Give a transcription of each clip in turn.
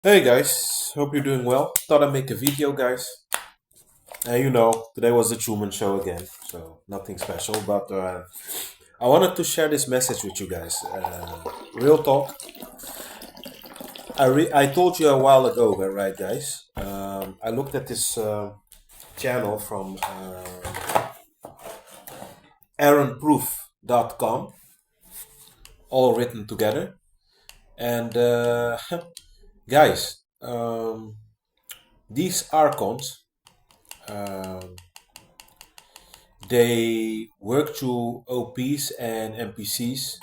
Hey guys, hope you're doing well. Thought I'd make a video, guys. Today was the Truman Show again, so nothing special, but I wanted to share this message with you guys. Real talk. I told you a while ago, right, guys? I looked at this channel from aaronproof.com, all written together. And guys, these Archons. Um, They work through OPs and NPCs.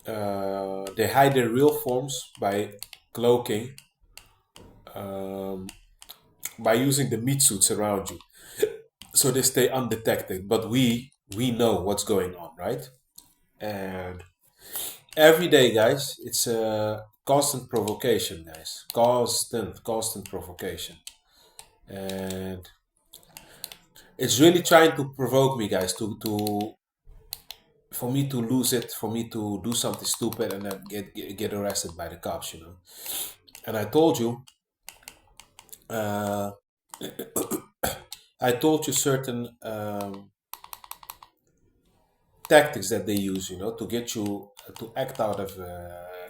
They hide their real forms by cloaking, um, by using the meat suits around you, so they stay undetected. But we know what's going on, right? And every day, guys, it's a constant provocation, guys. Constant provocation, and it's really trying to provoke me, guys, to for me to lose it, for me to do something stupid and then get arrested by the cops. And uh, I told you certain tactics that they use, to get you to act out of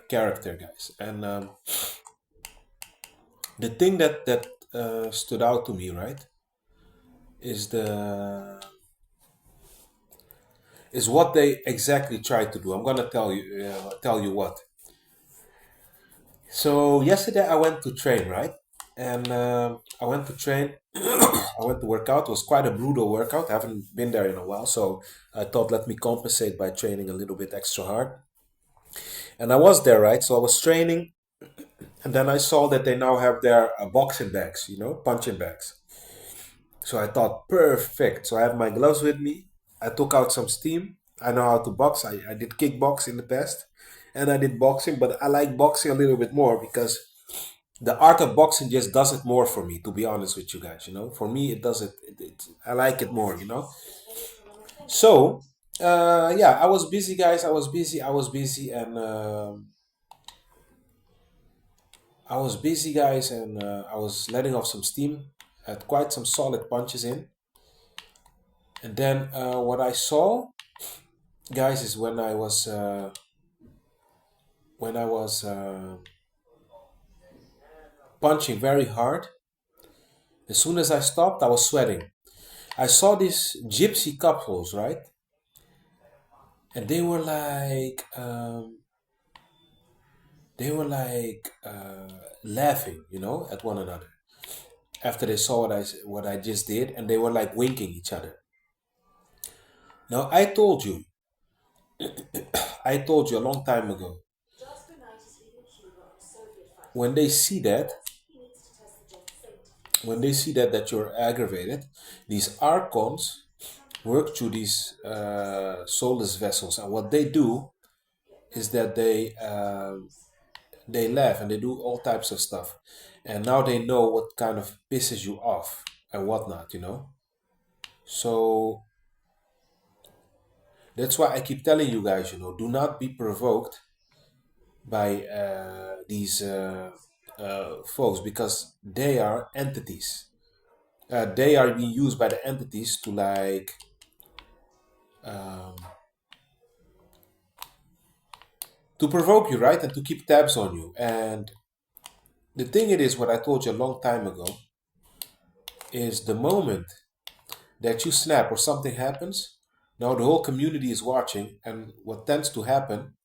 character, guys. And the thing that stood out to me, right, is the is what they exactly try to do. I'm gonna tell you what. So yesterday I went to train, right? And I went to train. I went to work out. It was quite a brutal workout. I haven't been there in a while, so I thought let me compensate by training a little bit extra hard. And I was there, right? So I was training, and then I saw that they now have their boxing bags, punching bags. So I thought, perfect. So I have my gloves with me. I took out some steam. I know how to box. I did kickbox in the past, and I did boxing, but I like boxing a little bit more because the art of boxing just does it more for me, to be honest with you guys. For me it does it, I like it more. So yeah, I was busy, guys. I was busy and I was letting off some steam. Had quite some solid punches in. And then what I saw, guys, is when I was punching very hard. As soon as I stopped, I was sweating. I saw these gypsy couples, right? And they were like laughing, at one another after they saw what I just did, and they were like winking each other. Now I told you a long time ago. When they see that, that you're aggravated, these archons work through these soulless vessels, and what they do is that they laugh and they do all types of stuff, and now they know what kind of pisses you off and whatnot. So that's why I keep telling you guys, do not be provoked by these folks, because they are entities. They are being used by the entities to um, to provoke you, right, and to keep tabs on you. And the thing it is, what I told you a long time ago, is the moment that you snap or something happens, now the whole community is watching, and what tends to happen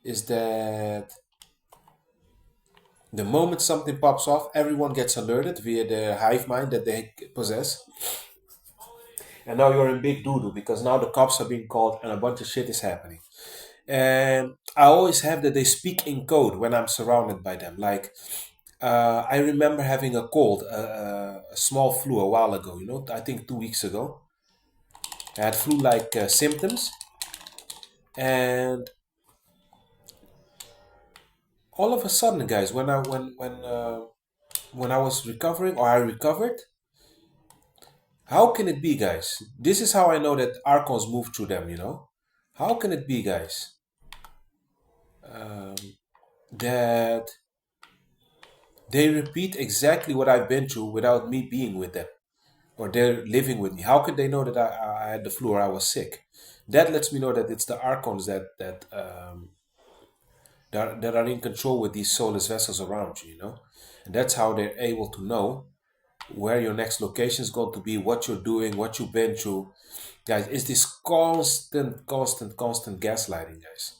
is that the moment something pops off, everyone gets alerted via the hive mind that they possess, and now you're in big doo-doo because now the cops are being called and a bunch of shit is happening. And I always have that they speak in code when I'm surrounded by them. Like, I remember having a cold, a small flu a while ago, I think 2 weeks ago. I had flu-like symptoms, and all of a sudden, guys, when I was recovering, or I recovered, how can it be, guys? This is how I know that Archons move through them. How can it be, guys, um, that They repeat exactly what I've been through without me being with them, or they're living with me. How could they know that I had the flu or I was sick? That lets me know that it's the archons that are in control with these soulless vessels around you. You know, and that's how they're able to know where your next location is going to be, what you're doing, what you've been through. Guys, it's this constant gaslighting, guys.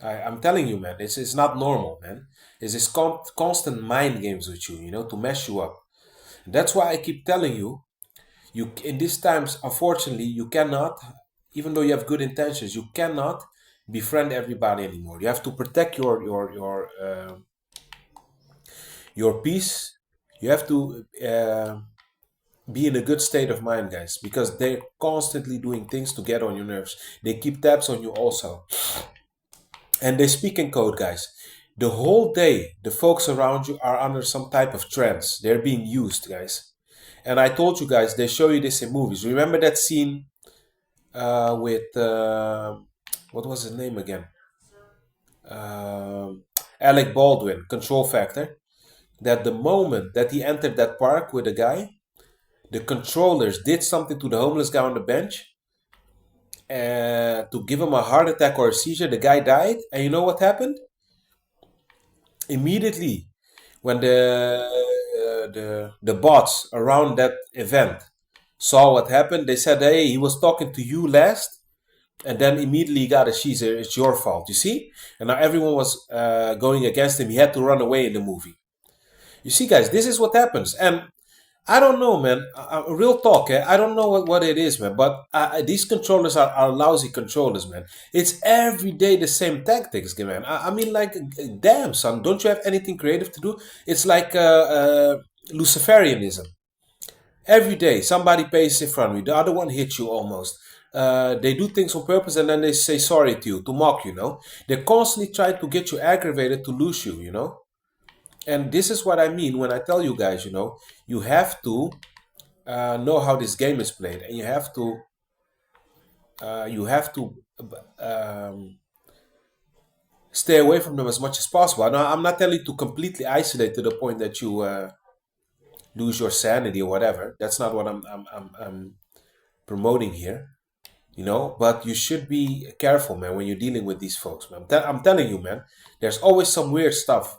I'm telling you, man, it's not normal, man. It's this constant mind games with you, you know, to mess you up. That's why I keep telling you, you in these times, unfortunately, you cannot, even though you have good intentions, you cannot befriend everybody anymore. You have to protect your peace. You have to be in a good state of mind, guys, because they're constantly doing things to get on your nerves. They keep tabs on you also, and they speak in code, guys. The whole day, the folks around you are under some type of trance. They're being used, guys. And I told you guys, they show you this in movies. Remember that scene with what was his name again? Um Alec Baldwin, Control Factor. That the moment that he entered that park with the guy, the controllers did something to the homeless guy on the bench to give him a heart attack or a seizure. The guy died, and you know what happened? Immediately, when the bots around that event saw what happened, they said, "Hey, he was talking to you last." And then immediately he got a sheezer. It's your fault, you see? And now everyone was going against him. He had to run away in the movie. You see, guys, this is what happens. And I don't know, man. Real talk, eh? I don't know what it is, man. But these controllers are lousy controllers, man. It's every day the same tactics, man. I mean, like, damn, son. Don't you have anything creative to do? It's like Luciferianism. Every day, somebody pays in front of you. The other one hits you almost. They do things on purpose and then they say sorry to you, to mock you, know? They're constantly trying to get you aggravated to lose you, you know? And this is what I mean when I tell you guys, you know, you have to know how this game is played, and you have to stay away from them as much as possible. Now, I'm not telling you to completely isolate to the point that you lose your sanity or whatever. That's not what I'm promoting here, you know. But you should be careful, man, when you're dealing with these folks, man. I'm telling you, man. There's always some weird stuff.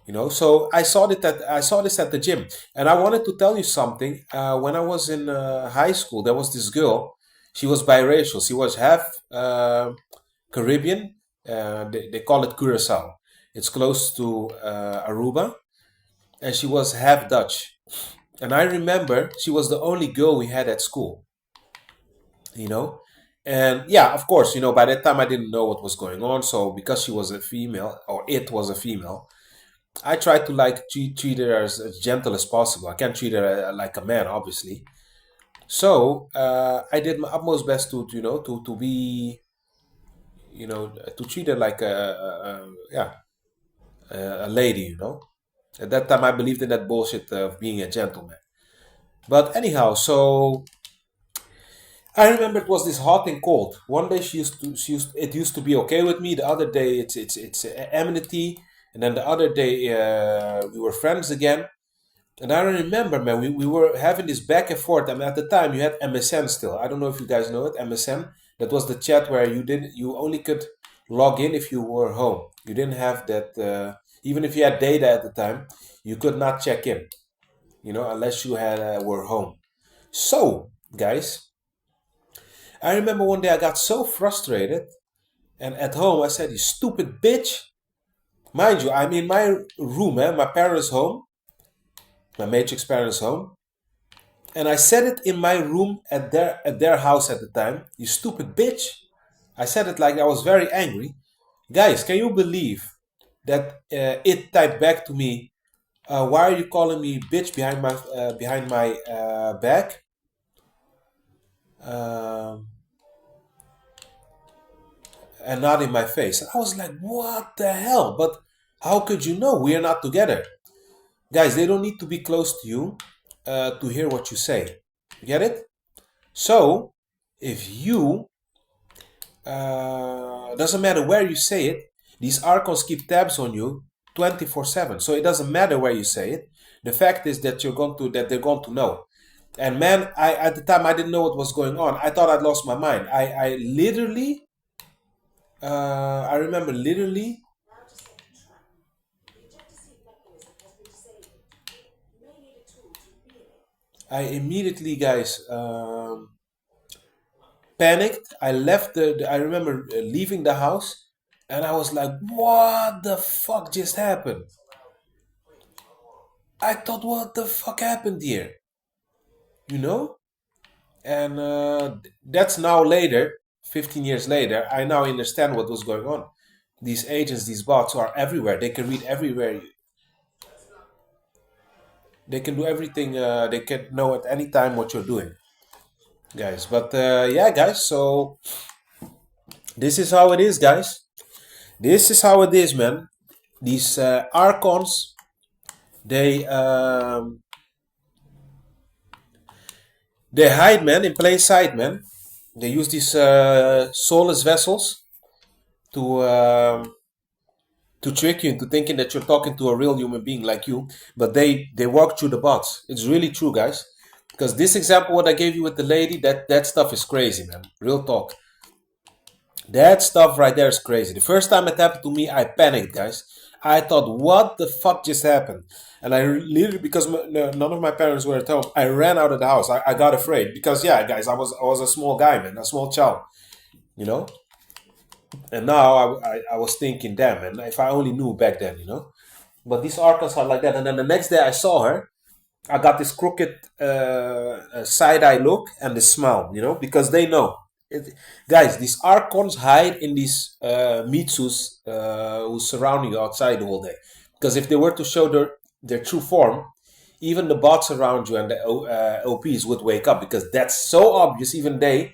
You know, so I saw this at the gym, and I wanted to tell you something. When I was in high school, there was this girl. She was biracial. She was half Caribbean. They call it Curacao. It's close to Aruba, and she was half Dutch. And I remember she was the only girl we had at school. You know, and yeah, of course, you know, by that time I didn't know what was going on. So because she was a female, or it was a female, I try to like treat her as gentle as possible. I can't treat her like a man, obviously. So I did my utmost best to to be to treat her like a lady. You know, at that time I believed in that bullshit of being a gentleman. But anyhow, so I remember it was this hot and cold. One day it used to be okay with me. The other day it's enmity, and then the other day we were friends again. And I remember, man, we were having this back and forth. I mean, at the time, you had MSN still. I don't know if you guys know it, MSN. That was the chat where you only could log in if you were home. You didn't have that. Even if you had data at the time, you could not check in. You know, unless you had were home. So, guys, I remember one day I got so frustrated, and at home I said, "You stupid bitch!" Mind you, I'm in my room, man, my parents' home, my matrix parents' home. And I said it in my room at their house at the time. You stupid bitch. I said it like I was very angry. Guys, can you believe that it typed back to me? Why are you calling me bitch behind my back? Um, and not in my face. And I was like, what the hell? But how could you know? We are not together. Guys, they don't need to be close to you to hear what you say. Get it? So, if you doesn't matter where you say it, these archons keep tabs on you 24/7. So it doesn't matter where you say it. The fact is that they're going to know. And man, I at the time I didn't know what was going on. I thought I'd lost my mind. I literally, I remember literally, I immediately, guys, panicked. I left I remember leaving the house, and I was like, "What the fuck just happened?" I thought, "What the fuck happened here?" You know? And that's now later, 15 years later, I now understand what was going on. These agents, these bots are everywhere. They can read everywhere. They can do everything. They can know at any time what you're doing, guys. But yeah, guys. So this is how it is, guys. This is how it is, man. These Archons, they they hide, man, in plain sight, man. They use these soulless vessels to to trick you into thinking that you're talking to a real human being like you, but they work through the bots. It's really true, guys. Because this example, what I gave you with the lady, that stuff is crazy, man. Real talk. That stuff right there is crazy. The first time it happened to me, I panicked, guys. I thought, what the fuck just happened? And I literally, because none of my parents were at home, I ran out of the house. I got afraid because, yeah, guys, I was a small guy, man, a small child, you know. And now I was thinking, damn, man, if I only knew back then, you know. But these archons are like that. And then the next day I saw her, I got this crooked side eye look and this smile, you know, because they know. It, guys, these archons hide in these mitsus who's surrounding you outside the whole day. Because if they were to show their true form, even the bots around you and the OPs would wake up because that's so obvious. Even they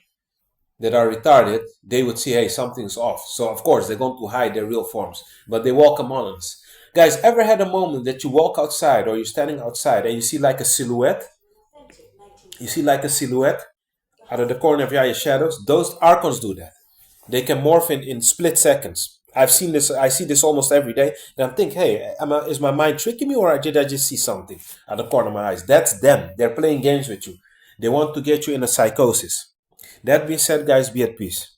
that are retarded, they would see, hey, something's off. So of course they're going to hide their real forms, but they walk among us. Guys, ever had a moment that you walk outside or you're standing outside and you see like a silhouette? You see like a silhouette out of the corner of your eye, shadows? Those archons do that. They can morph in split seconds. I've seen this. I see this almost every day, and I'm thinking, hey, is my mind tricking me, or did I just see something out of the corner of my eyes? That's them. They're playing games with you. They want to get you in a psychosis. That being said, guys, be at peace.